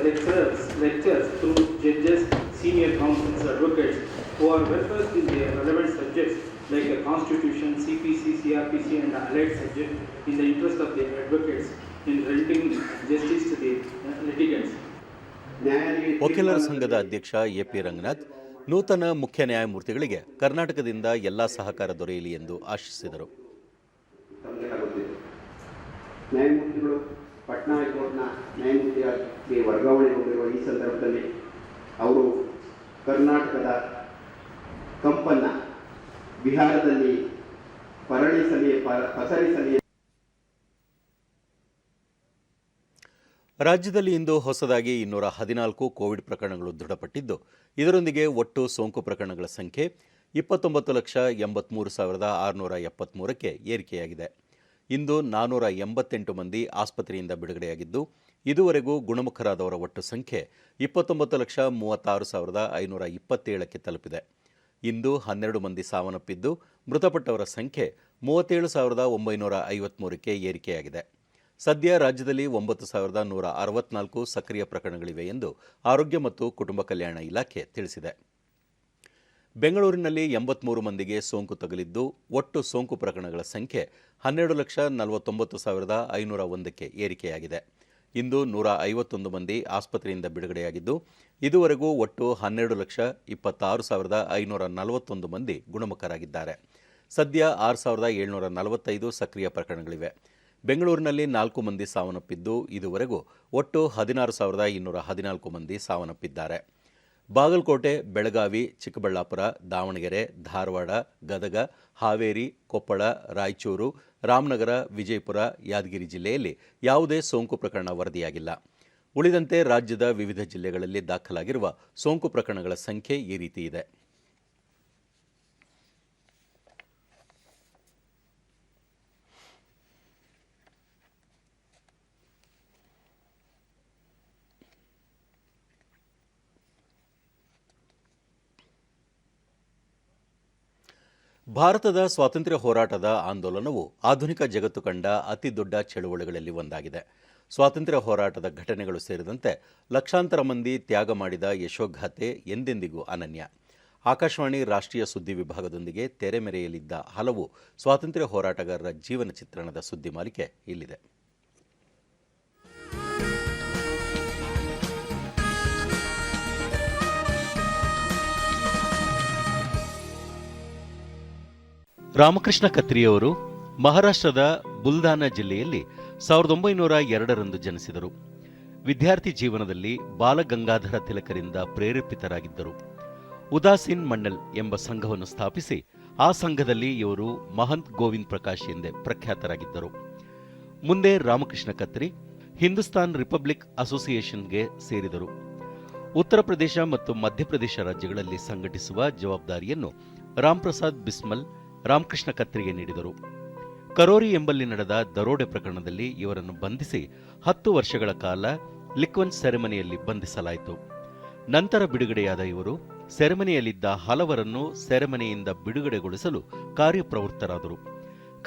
lectures through judges, senior counsels, advocates who are versed in their relevant subjects like the Constitution, CPC, CRPC and allied subjects in the interest of the advocates in rendering justice to the litigants. ವಕೀಲರ ಸಂಘದ ಅಧ್ಯಕ್ಷ AP Ranganath ನೂತನ ಮುಖ್ಯ ನ್ಯಾಯಮೂರ್ತಿಗಳಿಗೆ ಕರ್ನಾಟಕದಿಂದ ಎಲ್ಲಾ ಸಹಕಾರ ದೊರೆಯಲಿ ಎಂದು ಆಶಿಸಿದರು. ನ್ಯಾಯಮೂರ್ತಿಗಳು ಪಟ್ನಾ ಹೈಕೋರ್ಟ್ನ ನ್ಯಾಯಮೂರ್ತಿಯಾಗಿ ವರ್ಗಾವಣೆಗೊಂಡಿರುವ ಈ ಸಂದರ್ಭದಲ್ಲಿ ಅವರು ಕರ್ನಾಟಕದ ಕಂಪನ್ನ ಬಿಹಾರದಲ್ಲಿ ಪಸರಿಸಲಿ. ರಾಜ್ಯದಲ್ಲಿ ಇಂದು ಹೊಸದಾಗಿ 214 ಕೋವಿಡ್ ಪ್ರಕರಣಗಳು ದೃಢಪಟ್ಟಿದ್ದು, ಇದರೊಂದಿಗೆ ಒಟ್ಟು ಸೋಂಕು ಪ್ರಕರಣಗಳ ಸಂಖ್ಯೆ 29,83,673ಕ್ಕೆ ಏರಿಕೆಯಾಗಿದೆ. ಇಂದು 488 ಮಂದಿ ಆಸ್ಪತ್ರೆಯಿಂದ ಬಿಡುಗಡೆಯಾಗಿದ್ದು, ಇದುವರೆಗೂ ಗುಣಮುಖರಾದವರ ಒಟ್ಟು ಸಂಖ್ಯೆ 29,36,527ಕ್ಕೆ ತಲುಪಿದೆ. ಇಂದು 12 ಮಂದಿ ಸಾವನ್ನಪ್ಪಿದ್ದು, ಮೃತಪಟ್ಟವರ ಸಂಖ್ಯೆ 37,953ಕ್ಕೆ ಏರಿಕೆಯಾಗಿದೆ. ಸದ್ಯ ರಾಜ್ಯದಲ್ಲಿ 9,164 ಸಕ್ರಿಯ ಪ್ರಕರಣಗಳಿವೆ ಎಂದು ಆರೋಗ್ಯ ಮತ್ತು ಕುಟುಂಬ ಕಲ್ಯಾಣ ಇಲಾಖೆ ತಿಳಿಸಿದೆ. ಬೆಂಗಳೂರಿನಲ್ಲಿ 83 ಮಂದಿಗೆ ಸೋಂಕು ತಗುಲಿದ್ದು, ಒಟ್ಟು ಸೋಂಕು ಪ್ರಕರಣಗಳ ಸಂಖ್ಯೆ 12,49,501ಕ್ಕೆ ಏರಿಕೆಯಾಗಿದೆ. ಇಂದು 151 ಮಂದಿ ಆಸ್ಪತ್ರೆಯಿಂದ ಬಿಡುಗಡೆಯಾಗಿದ್ದು, ಇದುವರೆಗೂ ಒಟ್ಟು 12,26,541 ಮಂದಿ ಗುಣಮುಖರಾಗಿದ್ದಾರೆ. ಸದ್ಯ 6,745 ಸಕ್ರಿಯ ಪ್ರಕರಣಗಳಿವೆ. ಬೆಂಗಳೂರಿನಲ್ಲಿ 4 ಮಂದಿ ಸಾವನ್ನಪ್ಪಿದ್ದು, ಇದುವರೆಗೂ ಒಟ್ಟು 16,214 ಮಂದಿ ಸಾವನ್ನಪ್ಪಿದ್ದಾರೆ. ಬಾಗಲಕೋಟೆ, ಬೆಳಗಾವಿ, ಚಿಕ್ಕಬಳ್ಳಾಪುರ, ದಾವಣಗೆರೆ, ಧಾರವಾಡ, ಗದಗ, ಹಾವೇರಿ, ಕೊಪ್ಪಳ, ರಾಯಚೂರು, ರಾಮನಗರ, ವಿಜಯಪುರ, ಯಾದಗಿರಿ ಜಿಲ್ಲೆಯಲ್ಲಿ ಯಾವುದೇ ಸೋಂಕು ಪ್ರಕರಣ ವರದಿಯಾಗಿಲ್ಲ. ಉಳಿದಂತೆ ರಾಜ್ಯದ ವಿವಿಧ ಜಿಲ್ಲೆಗಳಲ್ಲಿ ದಾಖಲಾಗಿರುವ ಸೋಂಕು ಪ್ರಕರಣಗಳ ಸಂಖ್ಯೆ ಈ ರೀತಿ ಇದೆ. ಭಾರತದ ಸ್ವಾತಂತ್ರ್ಯ ಹೋರಾಟದ ಆಂದೋಲನವು ಆಧುನಿಕ ಜಗತ್ತು ಕಂಡ ಅತಿ ದೊಡ್ಡ ಚಳುವಳಿಗಳಲ್ಲಿ ಒಂದಾಗಿದೆ. ಸ್ವಾತಂತ್ರ್ಯ ಹೋರಾಟದ ಘಟನೆಗಳು ಸೇರಿದಂತೆ ಲಕ್ಷಾಂತರ ಮಂದಿ ತ್ಯಾಗ ಮಾಡಿದ ಯಶೋಗಾಥೆ ಎಂದೆಂದಿಗೂ ಅನನ್ಯ. ಆಕಾಶವಾಣಿ ರಾಷ್ಟ್ರೀಯ ಸುದ್ದಿ ವಿಭಾಗದೊಂದಿಗೆ ತೆರೆಮೆರೆಯಲಿದ್ದ ಹಲವು ಸ್ವಾತಂತ್ರ್ಯ ಹೋರಾಟಗಾರರ ಜೀವನ ಚಿತ್ರಣದ ಸುದ್ದಿ ಮಾಲಿಕೆ ಇಲ್ಲಿದೆ. ರಾಮಕೃಷ್ಣ ಕತ್ರಿಯವರು ಮಹಾರಾಷ್ಟ್ರದ ಬುಲ್ದಾನ ಜಿಲ್ಲೆಯಲ್ಲಿ 1902ರಂದು ಜನಿಸಿದರು. ವಿದ್ಯಾರ್ಥಿ ಜೀವನದಲ್ಲಿ ಬಾಲಗಂಗಾಧರ ತಿಲಕರಿಂದ ಪ್ರೇರೇಪಿತರಾಗಿದ್ದರು. ಉದಾಸೀನ್ ಮಂಡಲ್ ಎಂಬ ಸಂಘವನ್ನು ಸ್ಥಾಪಿಸಿ ಆ ಸಂಘದಲ್ಲಿ ಇವರು ಮಹಂತ್ ಗೋವಿಂದ್ ಪ್ರಕಾಶ್ ಎಂದೇ ಪ್ರಖ್ಯಾತರಾಗಿದ್ದರು. ಮುಂದೆ ರಾಮಕೃಷ್ಣ ಕತ್ರಿ ಹಿಂದೂಸ್ತಾನ್ ರಿಪಬ್ಲಿಕ್ ಅಸೋಸಿಯೇಷನ್ಗೆ ಸೇರಿದರು. ಉತ್ತರ ಪ್ರದೇಶ ಮತ್ತು ಮಧ್ಯಪ್ರದೇಶ ರಾಜ್ಯಗಳಲ್ಲಿ ಸಂಘಟಿಸುವ ಜವಾಬ್ದಾರಿಯನ್ನು ರಾಮ್ಪ್ರಸಾದ್ ಬಿಸ್ಮಲ್ ರಾಮಕೃಷ್ಣ ಕತ್ರಿಗೆ ನೀಡಿದರು. ಕರೋರಿ ಎಂಬಲ್ಲಿ ನಡೆದ ದರೋಡೆ ಪ್ರಕರಣದಲ್ಲಿ ಇವರನ್ನು ಬಂಧಿಸಿ 10 ವರ್ಷಗಳ ಕಾಲ ಲಿಕ್ವನ್ ಸೆರೆಮನೆಯಲ್ಲಿ ಬಂಧಿಸಲಾಯಿತು. ನಂತರ ಬಿಡುಗಡೆಯಾದ ಇವರು ಸೆರೆಮನೆಯಲ್ಲಿದ್ದ ಹಲವರನ್ನು ಸೆರೆಮನೆಯಿಂದ ಬಿಡುಗಡೆಗೊಳಿಸಲು ಕಾರ್ಯಪ್ರವೃತ್ತರಾದರು.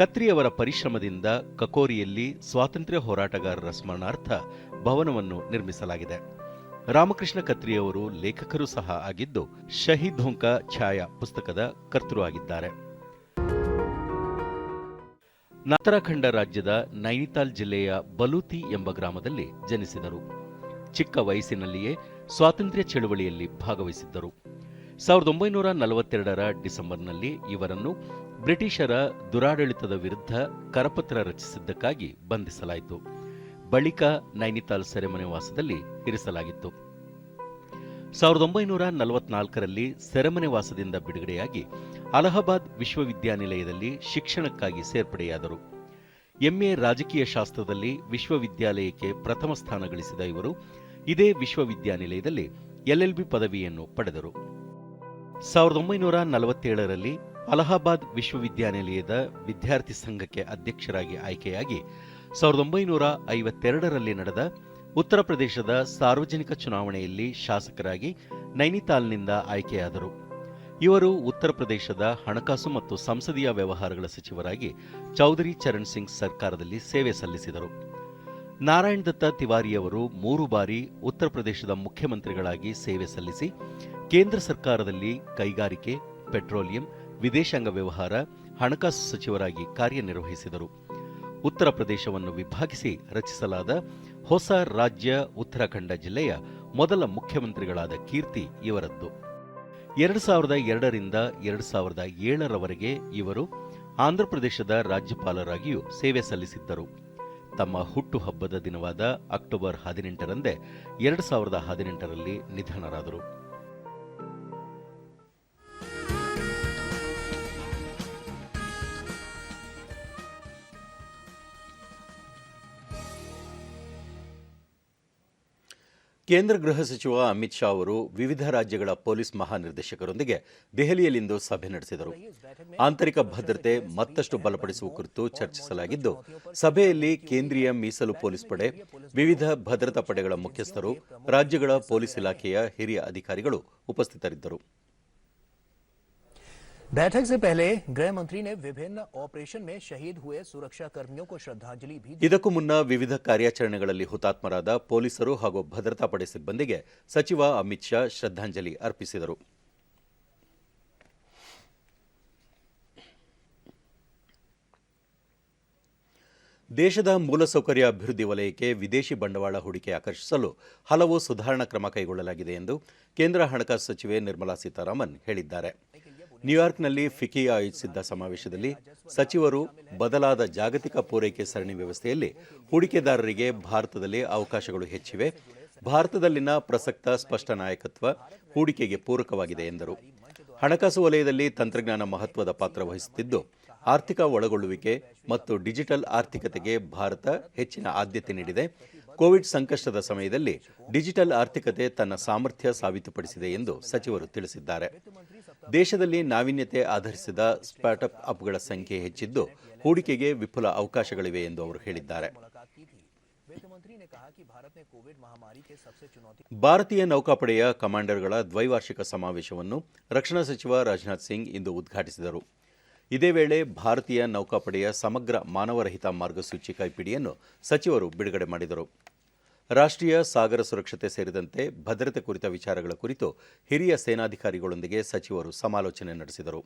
ಕತ್ರಿಯವರ ಪರಿಶ್ರಮದಿಂದ ಕಕೋರಿಯಲ್ಲಿ ಸ್ವಾತಂತ್ರ್ಯ ಹೋರಾಟಗಾರರ ಸ್ಮರಣಾರ್ಥ ಭವನವನ್ನು ನಿರ್ಮಿಸಲಾಗಿದೆ. ರಾಮಕೃಷ್ಣ ಕತ್ರಿಯವರು ಲೇಖಕರೂ ಸಹ ಆಗಿದ್ದು, ಶಹೀದೋಂ ಕಾ ಛಾಯಾ ಪುಸ್ತಕದ ಕರ್ತೃ ಆಗಿದ್ದಾರೆ. ಉತ್ತರಾಖಂಡ ರಾಜ್ಯದ ನೈನಿತಾಲ್ ಜಿಲ್ಲೆಯ ಬಲೂತಿ ಎಂಬ ಗ್ರಾಮದಲ್ಲಿ ಜನಿಸಿದರು. ಚಿಕ್ಕ ವಯಸ್ಸಿನಲ್ಲಿಯೇ ಸ್ವಾತಂತ್ರ್ಯ ಚಳುವಳಿಯಲ್ಲಿ ಭಾಗವಹಿಸಿದ್ದರು. 1942ರ ಡಿಸೆಂಬರ್ನಲ್ಲಿ ಇವರನ್ನು ಬ್ರಿಟಿಷರ ದುರಾಡಳಿತದ ವಿರುದ್ಧ ಕರಪತ್ರ ರಚಿಸಿದ್ದಕ್ಕಾಗಿ ಬಂಧಿಸಲಾಯಿತು. ಬಳಿಕ ನೈನಿತಾಲ್ ಸೆರೆಮನೆ ವಾಸದಲ್ಲಿ ಇರಿಸಲಾಗಿತ್ತು. 1944ರಲ್ಲಿ ಸೆರೆಮನೆ ವಾಸದಿಂದ ಬಿಡುಗಡೆಯಾಗಿ ಅಲಹಾಬಾದ್ ವಿಶ್ವವಿದ್ಯಾನಿಲಯದಲ್ಲಿ ಶಿಕ್ಷಣಕ್ಕಾಗಿ ಸೇರ್ಪಡೆಯಾದರು. ಎಂಎ ರಾಜಕೀಯ ಶಾಸ್ತ್ರದಲ್ಲಿ ವಿಶ್ವವಿದ್ಯಾಲಯಕ್ಕೆ ಪ್ರಥಮ ಸ್ಥಾನ ಗಳಿಸಿದ ಇವರು ಇದೇ ವಿಶ್ವವಿದ್ಯಾನಿಲಯದಲ್ಲಿ ಎಲ್ಎಲ್ಬಿ ಪದವಿಯನ್ನು ಪಡೆದರು. 1947ರಲ್ಲಿ ಅಲಹಾಬಾದ್ ವಿಶ್ವವಿದ್ಯಾನಿಲಯದ ವಿದ್ಯಾರ್ಥಿ ಸಂಘಕ್ಕೆ ಅಧ್ಯಕ್ಷರಾಗಿ ಆಯ್ಕೆಯಾಗಿ 1952ರಲ್ಲಿ ನಡೆದ ಉತ್ತರ ಪ್ರದೇಶದ ಸಾರ್ವಜನಿಕ ಚುನಾವಣೆಯಲ್ಲಿ ಶಾಸಕರಾಗಿ ನೈನಿತಾಲ್ನಿಂದ ಆಯ್ಕೆಯಾದರು. ಇವರು ಉತ್ತರ ಪ್ರದೇಶದ ಹಣಕಾಸು ಮತ್ತು ಸಂಸದೀಯ ವ್ಯವಹಾರಗಳ ಸಚಿವರಾಗಿ ಚೌಧರಿ ಚರಣ್ ಸಿಂಗ್ ಸರ್ಕಾರದಲ್ಲಿ ಸೇವೆ ಸಲ್ಲಿಸಿದರು. ನಾರಾಯಣ್ ದತ್ತ ತಿವಾರಿಯವರು 3 ಬಾರಿ ಉತ್ತರ ಪ್ರದೇಶದ ಮುಖ್ಯಮಂತ್ರಿಗಳಾಗಿ ಸೇವೆ ಸಲ್ಲಿಸಿ ಕೇಂದ್ರ ಸರ್ಕಾರದಲ್ಲಿ ಕೈಗಾರಿಕೆ, ಪೆಟ್ರೋಲಿಯಂ, ವಿದೇಶಾಂಗ ವ್ಯವಹಾರ, ಹಣಕಾಸು ಸಚಿವರಾಗಿ ಕಾರ್ಯನಿರ್ವಹಿಸಿದರು. ಉತ್ತರ ಪ್ರದೇಶವನ್ನು ವಿಭಾಗಿಸಿ ರಚಿಸಲಾದ ಹೊಸ ರಾಜ್ಯ ಉತ್ತರಾಖಂಡ ಜಿಲ್ಲೆಯ ಮೊದಲ ಮುಖ್ಯಮಂತ್ರಿಗಳಾದ ಕೀರ್ತಿ ಇವರದ್ದು. 2002ರಿಂದ 2007ರವರೆಗೆ ಇವರು ಆಂಧ್ರಪ್ರದೇಶದ ರಾಜ್ಯಪಾಲರಾಗಿಯೂ ಸೇವೆ ಸಲ್ಲಿಸಿದ್ದರು. ತಮ್ಮ ಹುಟ್ಟುಹಬ್ಬದ ದಿನವಾದ ಅಕ್ಟೋಬರ್ 18ರಂದೇ 2018ರಲ್ಲಿ ನಿಧನರಾದರು. ಕೇಂದ್ರ ಗೃಹ ಸಚಿವ ಅಮಿತ್ ಶಾ ಅವರು ವಿವಿಧ ರಾಜ್ಯಗಳ ಪೊಲೀಸ್ ಮಹಾನಿರ್ದೇಶಕರೊಂದಿಗೆ ದೆಹಲಿಯಲ್ಲಿಂದು ಸಭೆ ನಡೆಸಿದರು. ಆಂತರಿಕ ಭದ್ರತೆ ಮತ್ತಷ್ಟು ಬಲಪಡಿಸುವ ಕುರಿತು ಚರ್ಚಿಸಲಾಗಿದ್ದು, ಸಭೆಯಲ್ಲಿ ಕೇಂದ್ರೀಯ ಮೀಸಲು ಪೊಲೀಸ್ ಪಡೆ, ವಿವಿಧ ಭದ್ರತಾ ಪಡೆಗಳ ಮುಖ್ಯಸ್ಥರು, ರಾಜ್ಯಗಳ ಪೊಲೀಸ್ ಇಲಾಖೆಯ ಹಿರಿಯ ಅಧಿಕಾರಿಗಳು ಉಪಸ್ಥಿತರಿದ್ದರು. बैठक से पहले गृह मंत्री ने विभिन्न ऑपरेशन में शहीद हुए सुरक्षा कर्मियों को श्रद्धांजलि भी दी. ಇದಕ್ಕೂ ಮುನ್ನ ವಿವಿಧ ಕಾರ್ಯಾಚರಣೆಗಳಲ್ಲಿ ಹುತಾತ್ಮರಾದ ಪೊಲೀಸರು ಹಾಗೂ ಭದ್ರತಾ ಪಡೆ ಸಿಬ್ಬಂದಿಗೆ ಸಚಿವ ಅಮಿತ್ ಶಾ ಶ್ರದ್ಧಾಂಜಲಿ ಅರ್ಪಿಸಿದರು. ದೇಶದ ಮೂಲಸೌಕರ್ಯ ಅಭಿವೃದ್ಧಿ ವಲಯಕ್ಕೆ ವಿದೇಶಿ ಬಂಡವಾಳ ಹೂಡಿಕೆ ಆಕರ್ಷಿಸಲು ಹಲವು ಸುಧಾರಣಾ ಕ್ರಮ ಕೈಗೊಳ್ಳಲಾಗಿದೆ ಎಂದು ಕೇಂದ್ರ ಹಣಕಾಸು ಸಚಿವೆ ನಿರ್ಮಲಾ ಸೀತಾರಾಮನ್ ಹೇಳಿದ್ದಾರೆ. ನ್ಯೂಯಾರ್ಕ್ನಲ್ಲಿ ಫಿಕಿ ಆಯೋಜಿಸಿದ್ದ ಸಮಾವೇಶದಲ್ಲಿ ಸಚಿವರು ಬದಲಾದ ಜಾಗತಿಕ ಪೂರೈಕೆ ಸರಣಿ ವ್ಯವಸ್ಥೆಯಲ್ಲಿ ಹೂಡಿಕೆದಾರರಿಗೆ ಭಾರತದಲ್ಲಿ ಅವಕಾಶಗಳು ಹೆಚ್ಚಿವೆ, ಭಾರತದಲ್ಲಿನ ಪ್ರಸಕ್ತ ಸ್ಪಷ್ಟ ನಾಯಕತ್ವ ಹೂಡಿಕೆಗೆ ಪೂರಕವಾಗಿದೆ ಎಂದರು. ಹಣಕಾಸು ವಲಯದಲ್ಲಿ ತಂತ್ರಜ್ಞಾನ ಮಹತ್ವದ ಪಾತ್ರ ವಹಿಸುತ್ತಿದ್ದು, ಆರ್ಥಿಕ ಒಳಗೊಳ್ಳುವಿಕೆ ಮತ್ತು ಡಿಜಿಟಲ್ ಆರ್ಥಿಕತೆಗೆ ಭಾರತ ಹೆಚ್ಚಿನ ಆದ್ಯತೆ ನೀಡಿದೆ. ಕೋವಿಡ್ ಸಂಕಷ್ಟದ ಸಮಯದಲ್ಲಿ ಡಿಜಿಟಲ್ ಆರ್ಥಿಕತೆ ತನ್ನ ಸಾಮರ್ಥ್ಯ ಸಾಬೀತುಪಡಿಸಿದೆ ಎಂದು ಸಚಿವರು ತಿಳಿಸಿದ್ದಾರೆ. ದೇಶದಲ್ಲಿ ನಾವೀನ್ಯತೆ ಆಧರಿಸಿದ ಸ್ಟಾರ್ಟ್ಅಪ್ ಅಪ್ಗಳ ಸಂಖ್ಯೆ ಹೆಚ್ಚಿದ್ದು, ಹೂಡಿಕೆಗೆ ವಿಪುಲ ಅವಕಾಶಗಳಿವೆ ಎಂದು ಅವರು ಹೇಳಿದ್ದಾರೆ. ಭಾರತೀಯ ನೌಕಾಪಡೆಯ ಕಮಾಂಡರ್ಗಳ ದ್ವೈವಾರ್ಷಿಕ ಸಮಾವೇಶವನ್ನು ರಕ್ಷಣಾ ಸಚಿವ ರಾಜನಾಥ್ ಸಿಂಗ್ ಇಂದು ಉದ್ಘಾಟಿಸಿದರು. ಇದೇ ವೇಳೆ ಭಾರತೀಯ ನೌಕಾಪಡೆಯ ಸಮಗ್ರ ಮಾನವರಹಿತ ಮಾರ್ಗಸೂಚಿ ಕೈಪಿಡಿಯನ್ನು ಸಚಿವರು ಬಿಡುಗಡೆ ಮಾಡಿದರು. ರಾಷ್ಟ್ರೀಯ ಸಾಗರ ಸುರಕ್ಷತೆ ಸೇರಿದಂತೆ ಭದ್ರತೆ ಕುರಿತ ವಿಚಾರಗಳ ಕುರಿತು ಹಿರಿಯ ಸೇನಾಧಿಕಾರಿಗಳೊಂದಿಗೆ ಸಚಿವರು ಸಮಾಲೋಚನೆ ನಡೆಸಿದರು.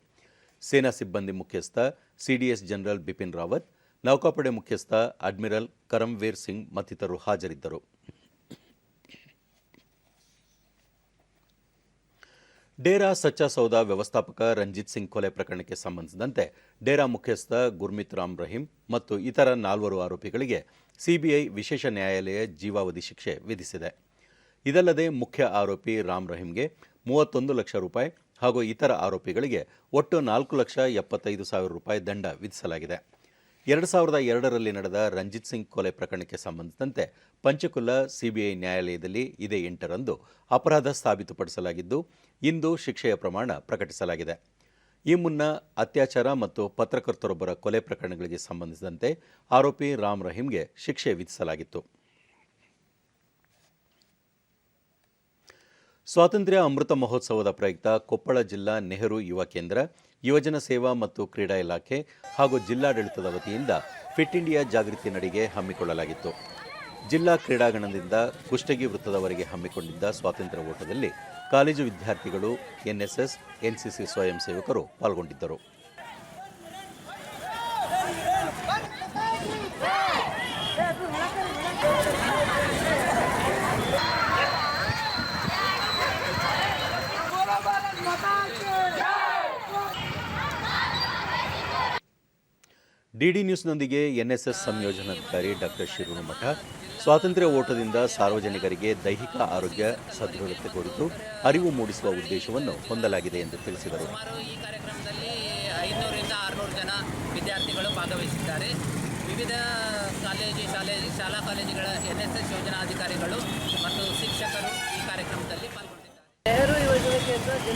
ಸೇನಾ ಸಿಬ್ಬಂದಿ ಮುಖ್ಯಸ್ಥ ಸಿಡಿಎಸ್ ಜನರಲ್ ಬಿಪಿನ್ ರಾವತ್, ನೌಕಾಪಡೆ ಮುಖ್ಯಸ್ಥ ಅಡ್ಮಿರಲ್ ಕರಮ್ವೀರ್ ಸಿಂಗ್ ಮತ್ತಿತರರು ಹಾಜರಿದ್ದರು. ಡೇರಾ ಸಚ್ಚಾ ಸೌದಾ ವ್ಯವಸ್ಥಾಪಕ ರಂಜಿತ್ ಸಿಂಗ್ ಕೊಲೆ ಪ್ರಕರಣಕ್ಕೆ ಸಂಬಂಧಿಸಿದಂತೆ ಡೇರಾ ಮುಖ್ಯಸ್ಥ ಗುರ್ಮಿತ್ ರಾಮ್ ರಹೀಂ ಮತ್ತು ಇತರ 4 ಆರೋಪಿಗಳಿಗೆ ಸಿಬಿಐ ವಿಶೇಷ ನ್ಯಾಯಾಲಯ ಜೀವಾವಧಿ ಶಿಕ್ಷೆ ವಿಧಿಸಿದೆ. ಇದಲ್ಲದೆ ಮುಖ್ಯ ಆರೋಪಿ ರಾಮ್ ರಹೀಂಗೆ 31 ಲಕ್ಷ ರೂಪಾಯಿ ಹಾಗೂ ಇತರ ಆರೋಪಿಗಳಿಗೆ ಒಟ್ಟು 4,75,000 ರೂಪಾಯಿ ದಂಡ ವಿಧಿಸಲಾಗಿದೆ. 2002ರಲ್ಲಿ ನಡೆದ ರಂಜಿತ್ ಸಿಂಗ್ ಕೊಲೆ ಪ್ರಕರಣಕ್ಕೆ ಸಂಬಂಧಿಸಿದಂತೆ ಪಂಚಕುಲ ಸಿಬಿಐ ನ್ಯಾಯಾಲಯದಲ್ಲಿ ಇದೇ 8ರಂದು ಅಪರಾಧ ಸಾಬೀತುಪಡಿಸಲಾಗಿದ್ದು, ಇಂದು ಶಿಕ್ಷೆಯ ಪ್ರಮಾಣ ಪ್ರಕಟಿಸಲಾಗಿದೆ. ಈ ಮುನ್ನ ಅತ್ಯಾಚಾರ ಮತ್ತು ಪತ್ರಕರ್ತರೊಬ್ಬರ ಕೊಲೆ ಪ್ರಕರಣಗಳಿಗೆ ಸಂಬಂಧಿಸಿದಂತೆ ಆರೋಪಿ ರಾಮ್ ರಹೀಂಗೆ ಶಿಕ್ಷೆ ವಿಧಿಸಲಾಗಿತ್ತು. ಸ್ವಾತಂತ್ರ್ಯ ಅಮೃತ ಮಹೋತ್ಸವದ ಪ್ರಯುಕ್ತ ಕೊಪ್ಪಳ ಜಿಲ್ಲಾ ನೆಹರು ಯುವ ಕೇಂದ್ರ, ಯುವಜನ ಸೇವಾ ಮತ್ತು ಕ್ರೀಡಾ ಇಲಾಖೆ ಹಾಗೂ ಜಿಲ್ಲಾಡಳಿತದ ವತಿಯಿಂದ ಫಿಟ್ ಇಂಡಿಯಾ ಜಾಗೃತಿ ನಡಿಗೆ ಹಮ್ಮಿಕೊಳ್ಳಲಾಗಿತ್ತು. ಜಿಲ್ಲಾ ಕ್ರೀಡಾಂಗಣದಿಂದ ಕುಷ್ಟಗಿ ವೃತ್ತದವರೆಗೆ ಹಮ್ಮಿಕೊಂಡಿದ್ದ ಸ್ವಾತಂತ್ರ್ಯ ಓಟದಲ್ಲಿ ಕಾಲೇಜು ವಿದ್ಯಾರ್ಥಿಗಳು, ಎನ್ಎಸ್ಎಸ್, ಎನ್ಸಿಸಿ ಸ್ವಯಂ ಸೇವಕರು ಪಾಲ್ಗೊಂಡಿದ್ದರು. ಡಿಡಿ ನ್ಯೂಸ್ನೊಂದಿಗೆ ಎನ್ಎಸ್ಎಸ್ ಸಂಯೋಜನಾಧಿಕಾರಿ ಡಾಕ್ಟರ್ ಶಿರೂರು ಮಠ ಸ್ವಾತಂತ್ರ್ಯ ಓಟದಿಂದ ಸಾರ್ವಜನಿಕರಿಗೆ ದೈಹಿಕ ಆರೋಗ್ಯ ಸದೃಢತೆ ಕುರಿತು ಅರಿವು ಮೂಡಿಸುವ ಉದ್ದೇಶವನ್ನು ಹೊಂದಲಾಗಿದೆ ಎಂದು ತಿಳಿಸಿದರು. ಈ ಕಾರ್ಯಕ್ರಮದಲ್ಲಿ 500ರಿಂದ 600 ಜನ ವಿದ್ಯಾರ್ಥಿಗಳು ಭಾಗವಹಿಸಿದ್ದಾರೆ. ವಿವಿಧ ಶಾಲಾ ಕಾಲೇಜುಗಳ ಎನ್ಎಸ್ಎಸ್ ಯೋಜನಾಧಿಕಾರಿಗಳು ಮತ್ತು ಶಿಕ್ಷಕರು ಈ ಕಾರ್ಯಕ್ರಮದಲ್ಲಿ ಪಾಲ್ಗೊಂಡಿದ್ದಾರೆ.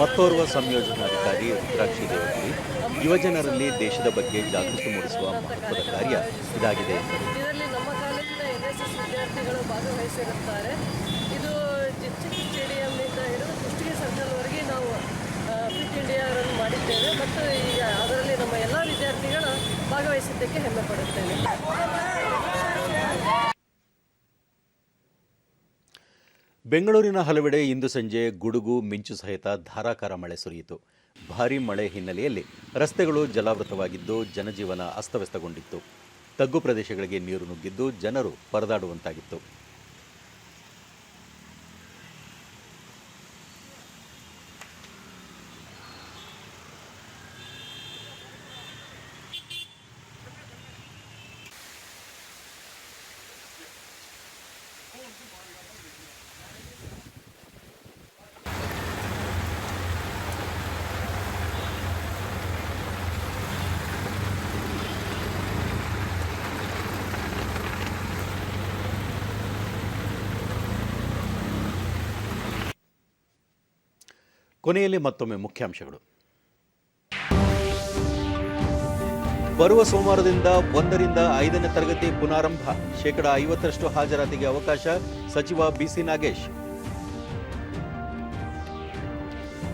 ಮತ್ತೋರ್ವ ಸಂಯೋಜನಾಧಿಕಾರಿ ರುದ್ರಾಕ್ಷಿ ದೇವಗಿರಿ ಯುವಜನರಲ್ಲಿ ದೇಶದ ಬಗ್ಗೆ ಜಾಗೃತಿ ಮೂಡಿಸುವ ಮಹತ್ವದ ಕಾರ್ಯ ಇದಾಗಿದೆ ಎಂದರು. ಇದರಲ್ಲಿ ನಮ್ಮ ಕಾಲೇಜಿನ ಎನ್ಎಸ್ಎಸ್ ವಿದ್ಯಾರ್ಥಿಗಳು ಭಾಗವಹಿಸಿರುತ್ತಾರೆ. ಇದು ಚಿಕ್ಕ ಸ್ಟೇಡಿಯಂನಿಂದ ಹಿಡಿದು ಕುಷ್ಟಗಿ ಸರ್ಕಲ್ವರೆಗೆ ನಾವು ಫಿಟ್ ಇಂಡಿಯಾ ರನ್ ಮಾಡಿದ್ದೇವೆ ಮತ್ತು ಈಗ ಅದರಲ್ಲಿ ನಮ್ಮ ಎಲ್ಲ ವಿದ್ಯಾರ್ಥಿಗಳು ಭಾಗವಹಿಸಿದ್ದಕ್ಕೆ ಹೆಮ್ಮೆ ಪಡುತ್ತೇನೆ. ಬೆಂಗಳೂರಿನ ಹಲವೆಡೆ ಇಂದು ಸಂಜೆ ಗುಡುಗು ಮಿಂಚು ಸಹಿತ ಧಾರಾಕಾರ ಮಳೆ ಸುರಿಯಿತು. ಭಾರೀ ಮಳೆ ಹಿನ್ನೆಲೆಯಲ್ಲಿ ರಸ್ತೆಗಳು ಜಲಾವೃತವಾಗಿದ್ದು ಜನಜೀವನ ಅಸ್ತವ್ಯಸ್ತಗೊಂಡಿತ್ತು. ತಗ್ಗು ಪ್ರದೇಶಗಳಿಗೆ ನೀರು ನುಗ್ಗಿದ್ದು ಜನರು ಪರದಾಡುವಂತಾಗಿತ್ತು. ಕೊನೆಯಲ್ಲಿ ಮತ್ತೊಮ್ಮೆ ಮುಖ್ಯಾಂಶಗಳು. ಬರುವ ಸೋಮವಾರದಿಂದ 1ರಿಂದ 5ನೇ ತರಗತಿ ಪುನಾರಂಭ. 50% ಹಾಜರಾತಿಗೆ ಅವಕಾಶ. ಸಚಿವ ಬಿಸಿ ನಾಗೇಶ್.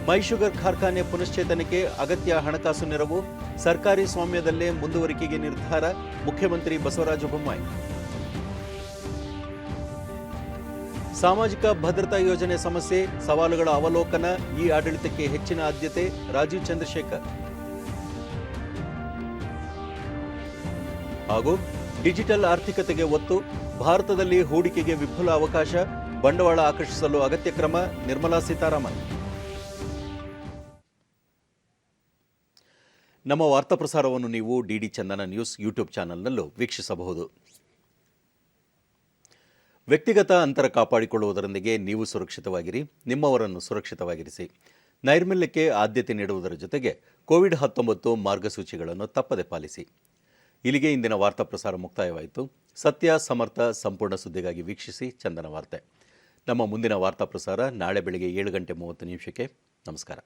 ಮೈ ಶುಗರ್ ಕಾರ್ಖಾನೆ ಪುನಶ್ಚೇತನಕ್ಕೆ ಅಗತ್ಯ ಹಣಕಾಸು ನೆರವು. ಸರ್ಕಾರಿ ಸ್ವಾಮ್ಯದಲ್ಲೇ ಮುಂದುವರಿಕೆಗೆ ನಿರ್ಧಾರ. ಮುಖ್ಯಮಂತ್ರಿ ಬಸವರಾಜ ಬೊಮ್ಮಾಯಿ. ಸಾಮಾಜಿಕ ಭದ್ರತಾ ಯೋಜನೆ ಸಮಸ್ಯೆ, ಸವಾಲುಗಳ ಅವಲೋಕನ. ಈ ಆಡಳಿತಕ್ಕೆ ಹೆಚ್ಚಿನ ಆದ್ಯತೆ. ರಾಜೀವ್ ಚಂದ್ರಶೇಖರ್. ಹಾಗೂ ಡಿಜಿಟಲ್ ಆರ್ಥಿಕತೆಗೆ ಒತ್ತು. ಭಾರತದಲ್ಲಿ ಹೂಡಿಕೆಗೆ ವಿಪುಲ ಅವಕಾಶ. ಬಂಡವಾಳ ಆಕರ್ಷಿಸಲು ಅಗತ್ಯ ಕ್ರಮ. ನಿರ್ಮಲಾ ಸೀತಾರಾಮನ್. ನಮ್ಮ ವಾರ್ತಾ ಪ್ರಸಾರವನ್ನು ನೀವು ಡಿಡಿ ಚಂದನ ನ್ಯೂಸ್ ಯೂಟ್ಯೂಬ್ ಚಾನೆಲ್ನಲ್ಲೂ ವೀಕ್ಷಿಸಬಹುದು. ವ್ಯಕ್ತಿಗತ ಅಂತರ ಕಾಪಾಡಿಕೊಳ್ಳುವುದರೊಂದಿಗೆ ನೀವು ಸುರಕ್ಷಿತವಾಗಿರಿ, ನಿಮ್ಮವರನ್ನು ಸುರಕ್ಷಿತವಾಗಿರಿಸಿ. ನೈರ್ಮಲ್ಯಕ್ಕೆ ಆದ್ಯತೆ ನೀಡುವುದರ ಜೊತೆಗೆ ಕೋವಿಡ್-19 ಮಾರ್ಗಸೂಚಿಗಳನ್ನು ತಪ್ಪದೆ ಪಾಲಿಸಿ. ಇಲ್ಲಿಗೆ ಇಂದಿನ ವಾರ್ತಾ ಪ್ರಸಾರ ಮುಕ್ತಾಯವಾಯಿತು. ಸತ್ಯ, ಸಮರ್ಥ, ಸಂಪೂರ್ಣ ಸುದ್ದಿಗಾಗಿ ವೀಕ್ಷಿಸಿ ಚಂದನ ವಾರ್ತೆ. ನಮ್ಮ ಮುಂದಿನ ವಾರ್ತಾ ಪ್ರಸಾರ ನಾಳೆ ಬೆಳಗ್ಗೆ 7:30 ನಮಸ್ಕಾರ.